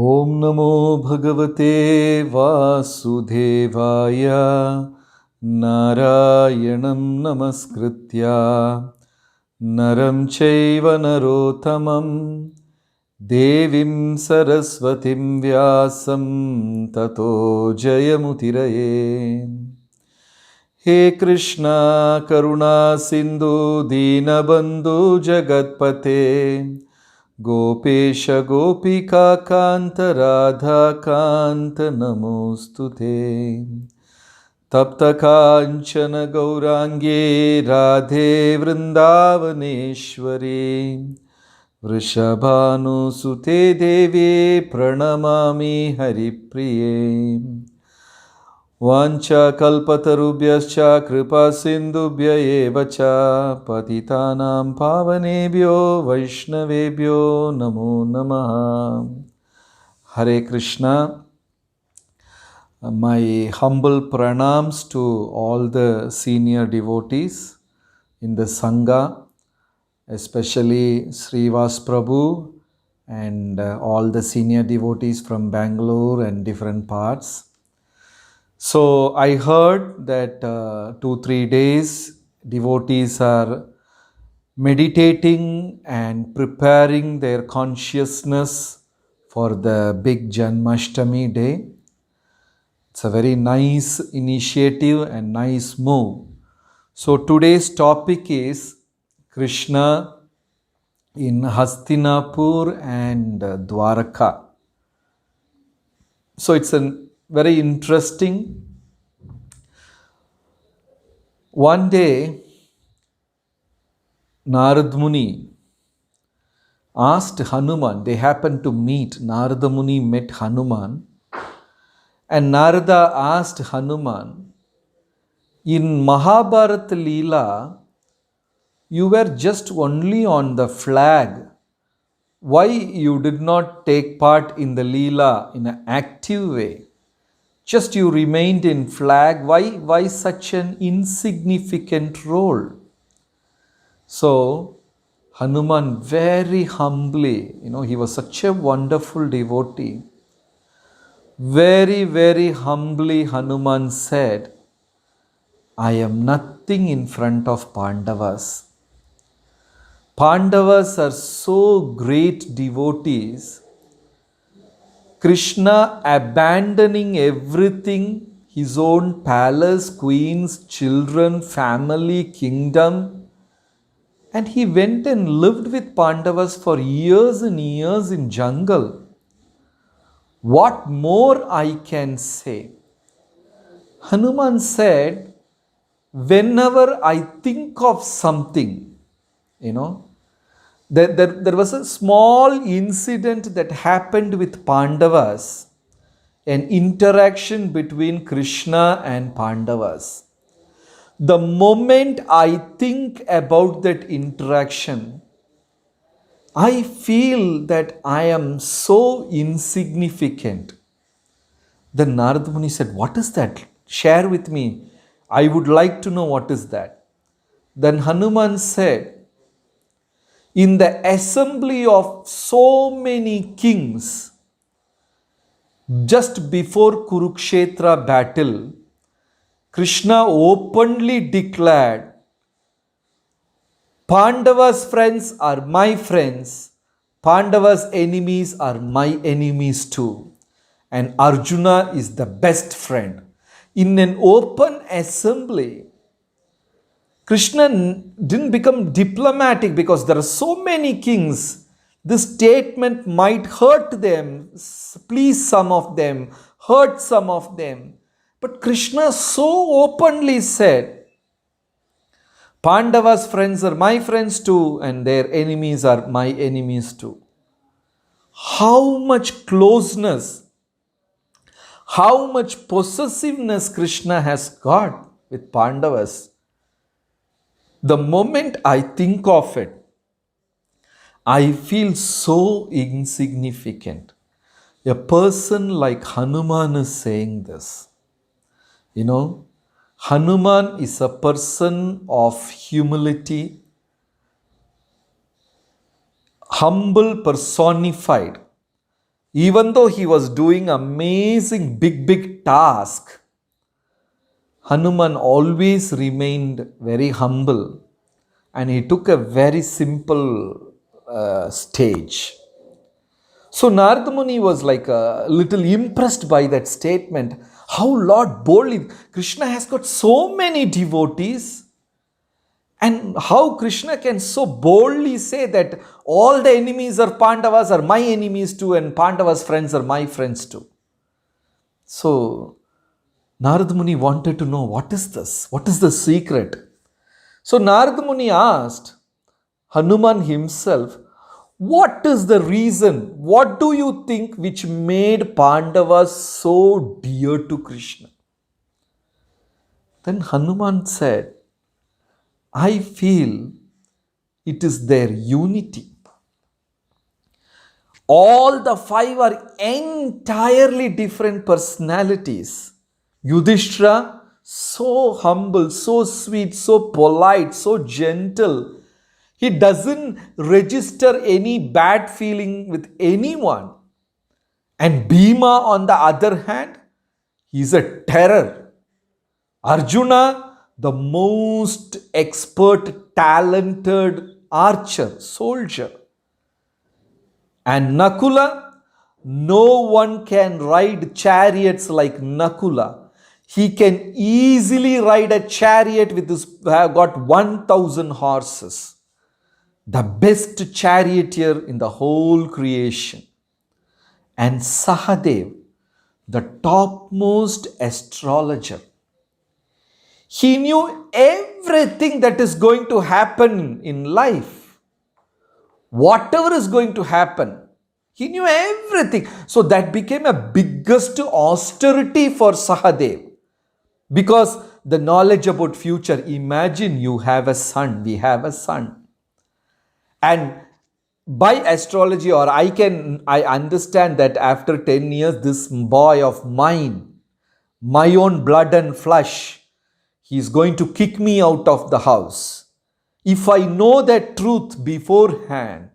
ॐ नमो भगवते वासुदेवाय नारायणं नमस्कृत्य नरं चैव नरोत्तमं देवीं सरस्वतीं व्यासं ततो जयमुदीरये। हे कृष्णा करुणा सिन्धु दीनबन्धु जगत्पते गोपेश गोपिका कान्त राधा कान्त नमोस्तुते। तप्त काञ्चन गौराङ्गे राधे वृन्दावनेश्वरी वृषभानुसुते देवी प्रणमामि हरिप्रिये। वाञ्छाकल्पतरुभ्यश्च कृपासिन्धुभ्य एव च पतितानां पावनेभ्यो वैष्णवेभ्यो नमो नमः। Hare Krishna. My humble pranams to all the senior devotees in the Sangha, especially Srivas Prabhu and all the senior devotees from Bangalore and different parts. So I heard that 2-3 days devotees are meditating and preparing their consciousness for the big Janmashtami day. It's a very nice initiative and nice move. So today's topic is Krishna in Hastinapur and Dwaraka. So it's a very interesting. One day, Narad Muni asked Hanuman, they happened to meet, Narada Muni met Hanuman, and Narada asked Hanuman, in Mahabharata Leela, you were just only on the flag. Why you did not take part in the Leela in an active way? Just you remained in flag. Why such an insignificant role? So Hanuman very humbly, he was such a wonderful devotee. Very, very humbly Hanuman said, I am nothing in front of Pandavas. Pandavas are so great devotees. Krishna abandoning everything, his own palace, queens, children, family, kingdom, and he went and lived with Pandavas for years and years in jungle. What more I can say? Hanuman said, whenever I think of something, there was a small incident that happened with Pandavas, an interaction between Krishna and Pandavas. The moment I think about that interaction, I feel that I am so insignificant. Then Narad Muni said, what is that? Share with me. I would like to know what is that. Then Hanuman said, in the assembly of so many kings, just before Kurukshetra battle, Krishna openly declared, Pandava's friends are my friends, Pandava's enemies are my enemies too, and Arjuna is the best friend. In an open assembly, Krishna didn't become diplomatic because there are so many kings. This statement might hurt them, please some of them, hurt some of them. But Krishna so openly said, Pandava's friends are my friends too, and their enemies are my enemies too. How much closeness, how much possessiveness Krishna has got with Pandavas. The moment I think of it, I feel so insignificant. A person like Hanuman is saying this. Hanuman is a person of humility, humble personified. Even though he was doing amazing big task, Hanuman always remained very humble and he took a very simple stage. So Narada Muni was like a little impressed by that statement. How Lord boldly, Krishna has got so many devotees, and how Krishna can so boldly say that all the enemies of Pandavas are my enemies too, and Pandavas' friends are my friends too. So Narada Muni wanted to know, what is this? What is the secret? So Narada Muni asked Hanuman himself, what is the reason? What do you think which made Pandavas so dear to Krishna? Then Hanuman said, I feel it is their unity. All the five are entirely different personalities. Yudhishthira, so humble, so sweet, so polite, so gentle. He doesn't register any bad feeling with anyone. And Bhima, on the other hand, he's a terror. Arjuna, the most expert, talented archer, soldier. And Nakula, no one can ride chariots like Nakula. He can easily ride a chariot with his, got 1,000 horses. The best charioteer in the whole creation. And Sahadev, the topmost astrologer. He knew everything that is going to happen in life. Whatever is going to happen, he knew everything. So that became a biggest austerity for Sahadev. Because the knowledge about future, imagine you have a son, we have a son. And by astrology, or I understand that after 10 years, this boy of mine, my own blood and flesh, he is going to kick me out of the house. If I know that truth beforehand,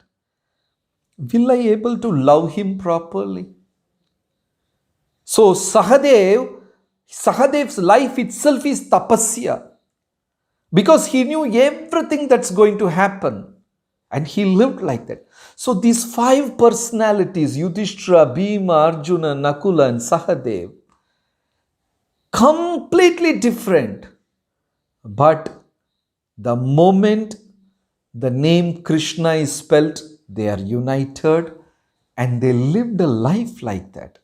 will I able to love him properly? So Sahadev's life itself is tapasya, because he knew everything that's going to happen. And he lived like that. So these five personalities, Yudhishthira, Bhima, Arjuna, Nakula and Sahadev, completely different. But the moment the name Krishna is spelt, they are united and they lived a life like that.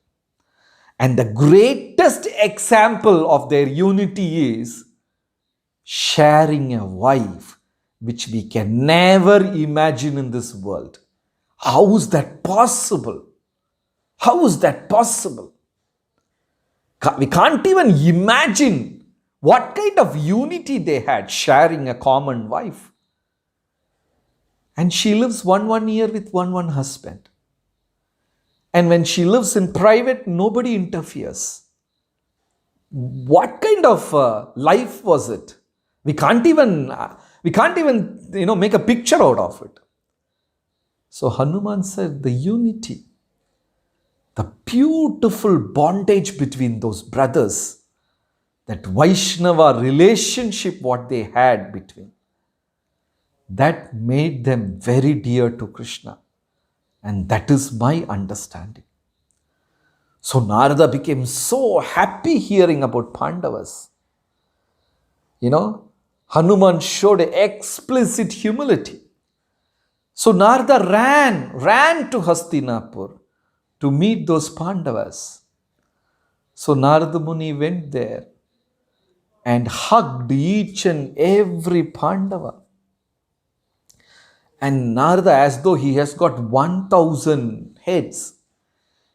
And the greatest example of their unity is sharing a wife, which we can never imagine in this world. How is that possible? How is that possible? We can't even imagine what kind of unity they had sharing a common wife. And she lives one year with one husband. And when she lives in private, nobody interferes. What kind of life was it? We can't even make a picture out of it. So Hanuman said the unity, the beautiful bondage between those brothers, that Vaishnava relationship what they had between, that made them very dear to Krishna. And that is my understanding. So Narada became so happy hearing about Pandavas. Hanuman showed explicit humility. So Narada ran to Hastinapur to meet those Pandavas. So Narada Muni went there and hugged each and every Pandava. And Narada, as though he has got 1,000 heads,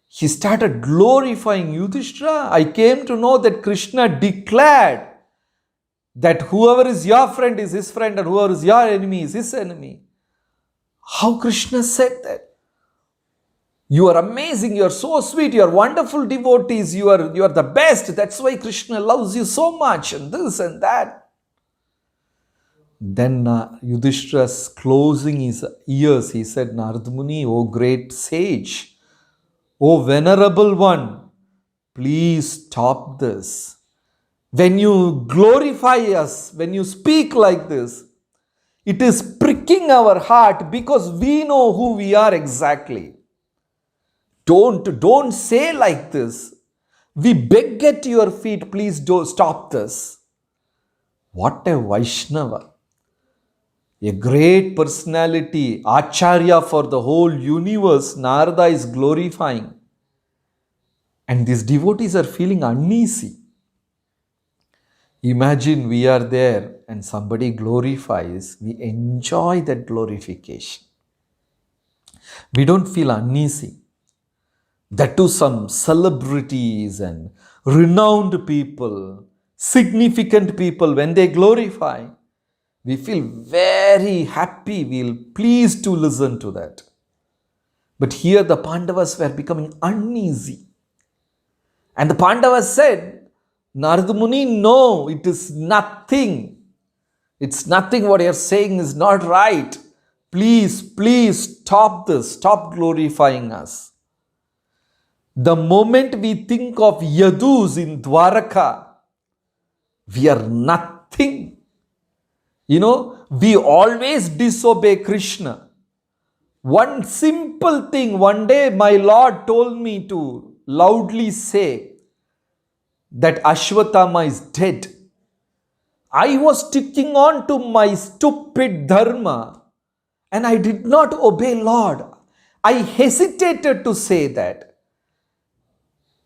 he started glorifying Yudhishthira. I came to know that Krishna declared that whoever is your friend is his friend and whoever is your enemy is his enemy. How Krishna said that? You are amazing, you are so sweet, you are wonderful devotees, you are the best. That's why Krishna loves you so much, and this and that. Then Yudhishthira, closing his ears, he said, Narada Muni, O great sage, Oh, venerable one, please stop this. When you glorify us, when you speak like this, it is pricking our heart because we know who we are exactly. Don't say like this. We beg at your feet, please don't stop this. What a Vaishnava. A great personality, Acharya for the whole universe, Narada is glorifying. And these devotees are feeling uneasy. Imagine we are there and somebody glorifies, we enjoy that glorification. We don't feel uneasy. That too, some celebrities and renowned people, significant people, when they glorify, we feel very happy, we'll pleased to listen to that. But here the Pandavas were becoming uneasy. And the Pandavas said, Narada Muni, no, it is nothing. It's nothing, what you're saying is not right. Please stop this, stop glorifying us. The moment we think of Yadus in Dwaraka, we are nothing. We always disobey Krishna. One simple thing, one day my Lord told me to loudly say that Ashwatthama is dead. I was sticking on to my stupid dharma and I did not obey Lord. I hesitated to say that.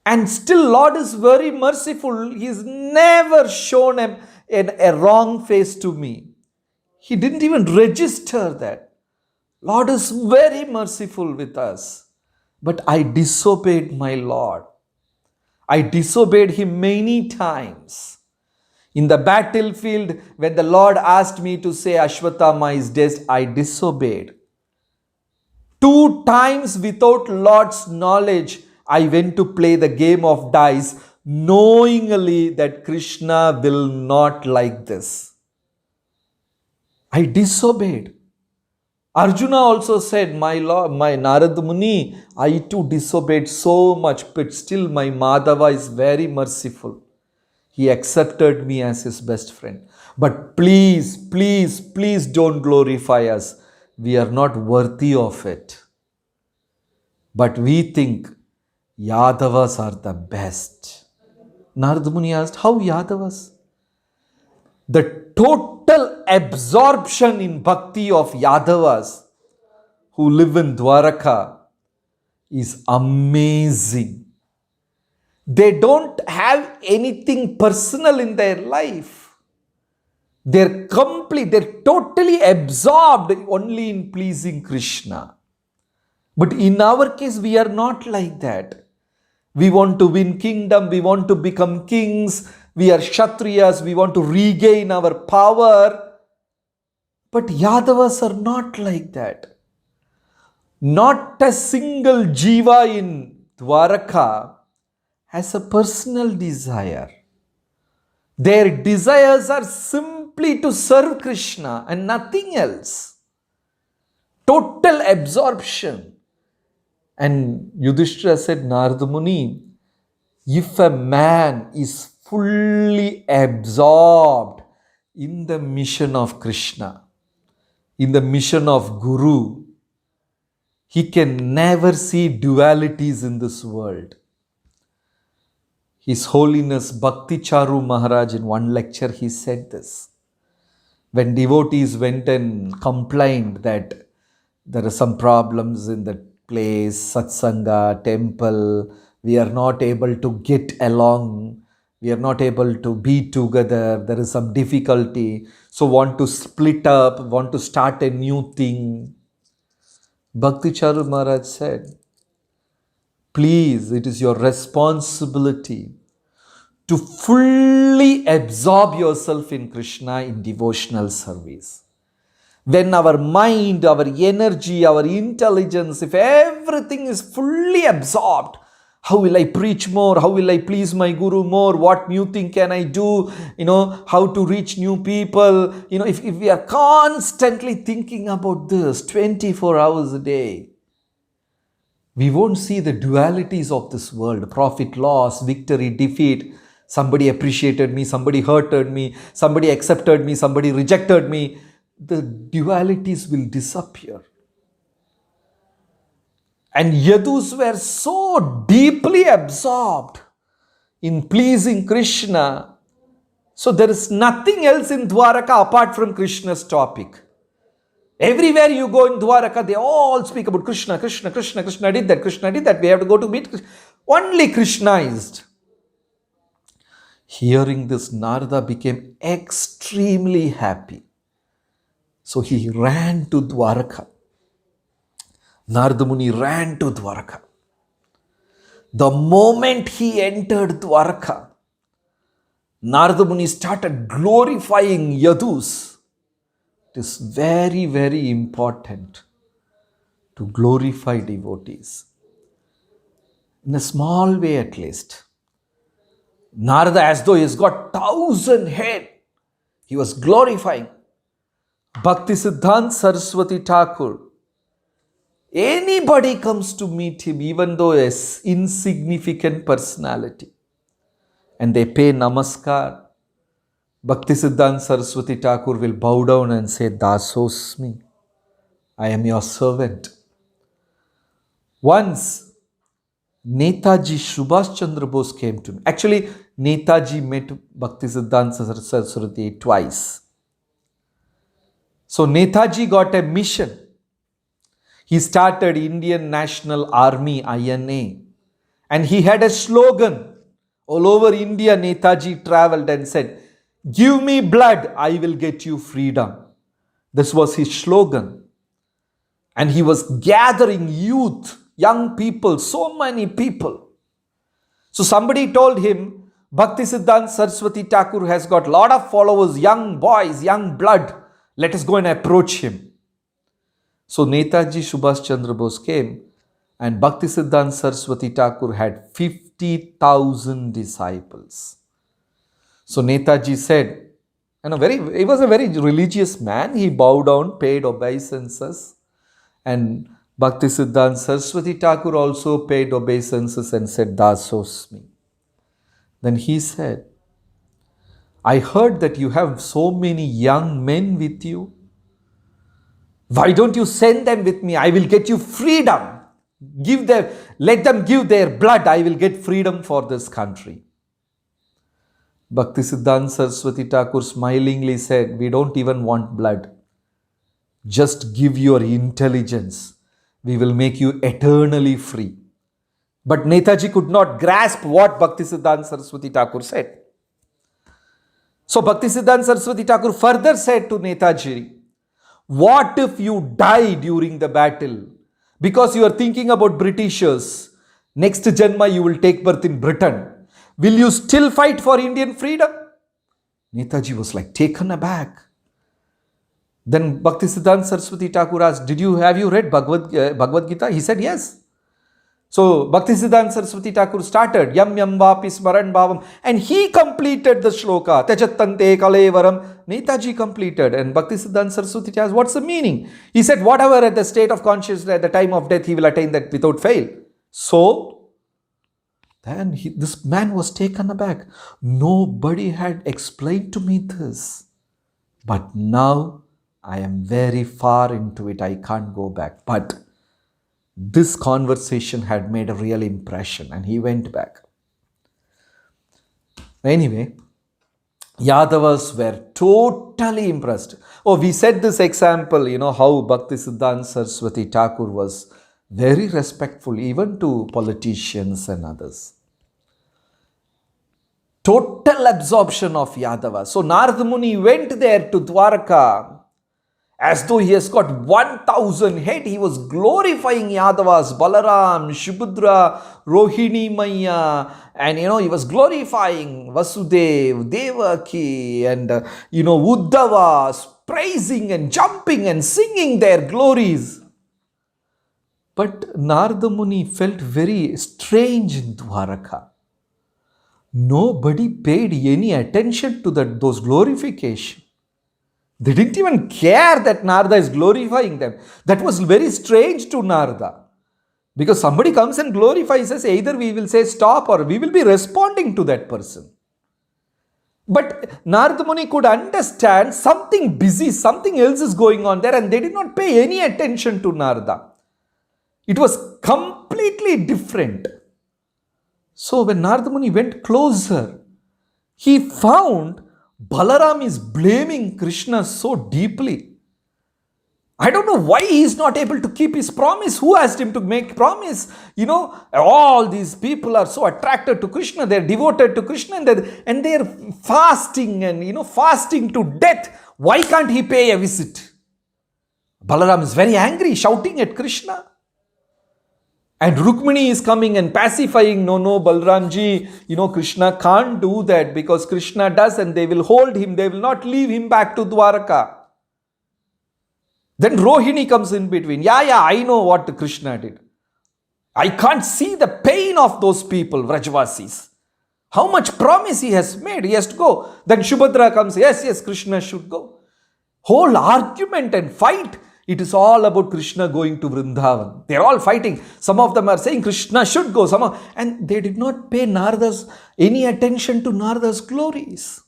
And still Lord is very merciful. He has never shown a wrong face to me. He didn't even register that. Lord is very merciful with us. But I disobeyed my Lord. I disobeyed him many times. In the battlefield, when the Lord asked me to say Ashwatthama is dead, I disobeyed. 2 times without Lord's knowledge, I went to play the game of dice, knowingly that Krishna will not like this. I disobeyed. Arjuna also said, my Lord, my Narada Muni, I too disobeyed so much, but still my Madhava is very merciful. He accepted me as his best friend. But please don't glorify us. We are not worthy of it. But we think Yadavas are the best. Narada Muni asked, how Yadavas? The total absorption in bhakti of Yadavas who live in Dwaraka is amazing. They don't have anything personal in their life. They're totally absorbed only in pleasing Krishna. But in our case, we are not like that. We want to win kingdom, we want to become kings, we are Kshatriyas, we want to regain our power. But Yadavas are not like that. Not a single jiva in Dwaraka has a personal desire. Their desires are simply to serve Krishna and nothing else. Total absorption. And Yudhishthira said, Narada Muni, if a man is fully absorbed in the mission of Krishna, in the mission of Guru, he can never see dualities in this world. His Holiness Bhakti Charu Maharaj, in one lecture, he said this. When devotees went and complained that there are some problems in the place, satsanga, temple, we are not able to get along, we are not able to be together, there is some difficulty, so want to split up, want to start a new thing. Bhakti Charu Maharaj said, please, it is your responsibility to fully absorb yourself in Krishna in devotional service. When our mind, our energy, our intelligence, if everything is fully absorbed, how will I preach more? How will I please my Guru more? What new thing can I do? How to reach new people? If we are constantly thinking about this 24 hours a day, We won't see the dualities of this world: profit, loss, victory, defeat. Somebody appreciated me, somebody hurted me, somebody accepted me, somebody rejected me. The dualities will disappear. And Yadus were so deeply absorbed in pleasing Krishna. So there is nothing else in Dwaraka apart from Krishna's topic. Everywhere you go in Dwaraka, they all speak about Krishna, Krishna, Krishna, Krishna did that, Krishna did that. We have to go to meet Krishna. Only Krishnaized. Hearing this, Narada became extremely happy. So he ran to Dwaraka. Narada Muni ran to Dwaraka. The moment he entered Dwaraka, Narada Muni started glorifying Yadus. It is very, very important to glorify devotees. In a small way at least. Narada, as though he has got 1,000 head, he was glorifying. Bhaktisiddhanta Saraswati Thakur. Anybody comes to meet him, even though an insignificant personality, and they pay namaskar, Bhaktisiddhanta Saraswati Thakur will bow down and say, Dasosmi, I am your servant. Once, Netaji Subhash Chandra Bose came to me. Actually, Netaji met Bhaktisiddhanta Saraswati twice. So Netaji got a mission. He started Indian National Army, INA. And he had a slogan. All over India, Netaji traveled and said, give me blood, I will get you freedom. This was his slogan. And he was gathering youth, young people, so many people. So somebody told him, Bhaktisiddhanta Saraswati Thakur has got a lot of followers, young boys, young blood. Let us go and approach him. So Netaji Subhash Chandra Bose came, and Bhaktisiddhanta Saraswati Thakur had 50,000 disciples. So Netaji said, he was a very religious man. He bowed down, paid obeisances, and Bhaktisiddhanta Saraswati Thakur also paid obeisances and said, Dasosmi. Then he said, I heard that you have so many young men with you. Why don't you send them with me? I will get you freedom. Let them give their blood. I will get freedom for this country. Bhaktisiddhanta Saraswati Thakur smilingly said, we don't even want blood. Just give your intelligence. We will make you eternally free. But Netaji could not grasp what Bhaktisiddhanta Saraswati Thakur said. So Bhaktisiddhanta Saraswati Thakur further said to Netaji, what if you die during the battle? Because you are thinking about Britishers. Next Janma you will take birth in Britain. Will you still fight for Indian freedom? Netaji was like taken aback. Then Bhaktisiddhanta Saraswati Thakur asked, have you read Bhagavad Gita? He said, yes. So Bhaktisiddhanta Saraswati Thakur started, Yam Yam Vapi Smaran Bhavam, and he completed the shloka, Tajattante Kalevaram. Netaji completed, and Bhaktisiddhanta Saraswati asked, what's the meaning? He said, whatever at the state of consciousness, at the time of death, he will attain that without fail. So, then this man was taken aback. Nobody had explained to me this. But now, I am very far into it, I can't go back. But this conversation had made a real impression, and he went back. Anyway, Yadavas were totally impressed. Oh, we said this example, how Bhaktisiddhanta Saraswati Thakur was very respectful even to politicians and others. Total absorption of Yadavas. So Narada Muni went there to Dwaraka. As though he has got 1,000 head, he was glorifying Yadavas, Balaram, Subhadra, Rohini Maya, and he was glorifying Vasudev, Devaki, and Uddhavas, praising and jumping and singing their glories. But Narada Muni felt very strange in Dwaraka. Nobody paid any attention to those glorifications. They didn't even care that Narada is glorifying them. That was very strange to Narada. Because somebody comes and glorifies us, either we will say stop or we will be responding to that person. But Narada Muni could understand something busy, something else is going on there, and they did not pay any attention to Narada. It was completely different. So when Narada Muni went closer, he found Balaram is blaming Krishna so deeply. I don't know why he is not able to keep his promise. Who asked him to make promise? All these people are so attracted to Krishna. They're devoted to Krishna and they're fasting and, fasting to death. Why can't he pay a visit? Balaram is very angry, shouting at Krishna. And Rukmini is coming and pacifying, no, Balramji, Krishna can't do that because Krishna does and they will hold him. They will not leave him back to Dwaraka. Then Rohini comes in between. Yeah, I know what Krishna did. I can't see the pain of those people, Vrajvasis. How much promise he has made. He has to go. Then Subhadra comes. Yes, Krishna should go. Whole argument and fight. It is all about Krishna going to Vrindavan. They are all fighting. Some of them are saying Krishna should go. And they did not pay any attention to Narada's glories.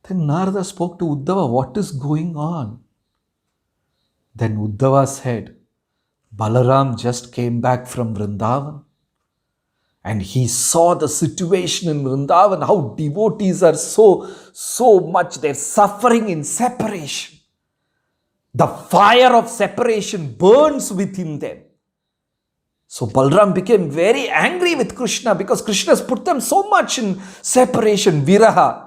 Then Narada spoke to Uddhava. What is going on? Then Uddhava said, Balaram just came back from Vrindavan and he saw the situation in Vrindavan, how devotees are so much, they're suffering in separation. The fire of separation burns within them. So Balaram became very angry with Krishna because Krishna has put them so much in separation, viraha.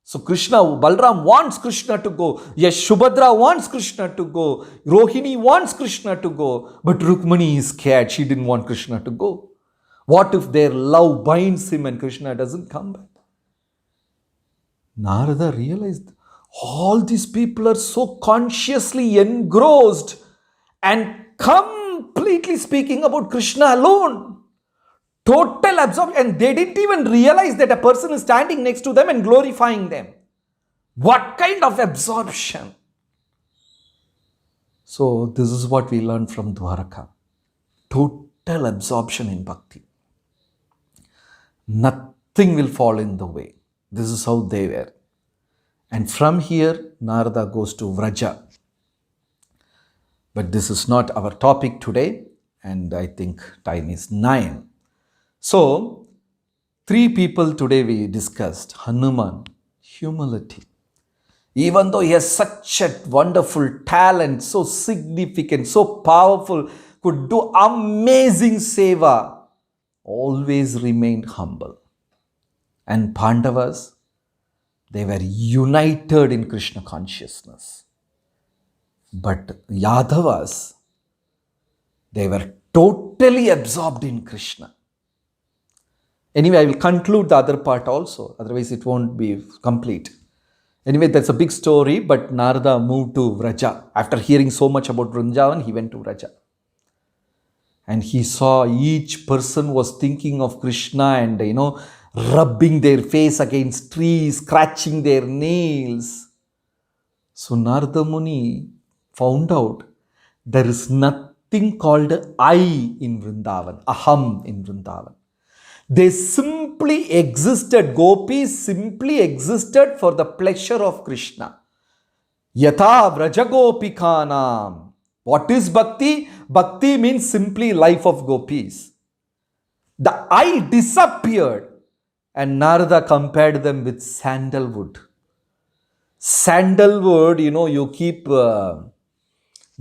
So Balaram wants Krishna to go. Yes, Subhadra wants Krishna to go. Rohini wants Krishna to go. But Rukmini is scared. She didn't want Krishna to go. What if their love binds him and Krishna doesn't come back? Narada realized all these people are so consciously engrossed and completely speaking about Krishna alone. Total absorption, and they didn't even realize that a person is standing next to them and glorifying them. What kind of absorption? So this is what we learned from Dwaraka. Total absorption in bhakti. Nothing will fall in the way. This is how they were. And from here, Narada goes to Vraja. But this is not our topic today, and I think time is 9. So, 3 people today we discussed. Hanuman, humility. Even though he has such a wonderful talent, so significant, so powerful, could do amazing seva, always remained humble. And Pandavas, they were united in Krishna consciousness. But Yadavas, they were totally absorbed in Krishna. Anyway, I will conclude the other part also, otherwise it won't be complete. Anyway, that's a big story, but Narada moved to Vraja. After hearing so much about Vrindavan, he went to Vraja. And he saw each person was thinking of Krishna and, rubbing their face against trees, scratching their nails. So Narada Muni found out there is nothing called I in Vrindavan, aham in Vrindavan. They simply existed, gopis simply existed for the pleasure of Krishna. Yatha Vrajagopikanam. What is bhakti? Bhakti means simply life of gopis. The I disappeared and Narada compared them with sandalwood. Sandalwood, you keep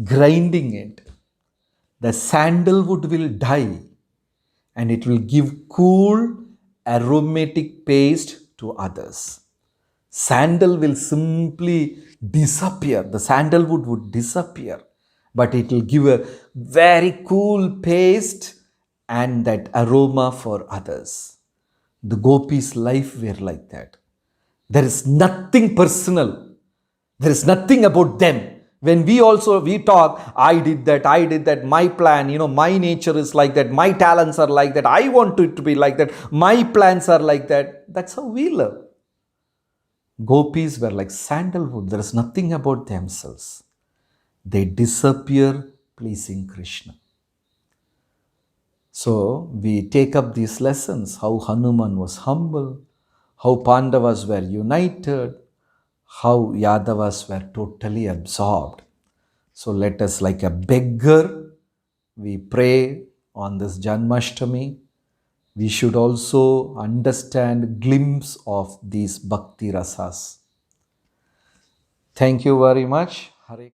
grinding it. The sandalwood will die. And it will give cool, aromatic paste to others. Sandal will simply disappear. The sandalwood would disappear. But it will give a very cool paste and that aroma for others. The gopis' life were like that. There is nothing personal. There is nothing about them. When we talk, I did that, my plan, my nature is like that, my talents are like that, I want it to be like that, my plans are like that. That's how we live. Gopis were like sandalwood. There is nothing about themselves. They disappear pleasing Krishna. So we take up these lessons, how Hanuman was humble, how Pandavas were united, how Yadavas were totally absorbed. So let us, like a beggar, we pray on this Janmashtami. We should also understand glimpse of these bhakti rasas. Thank you very much. Hare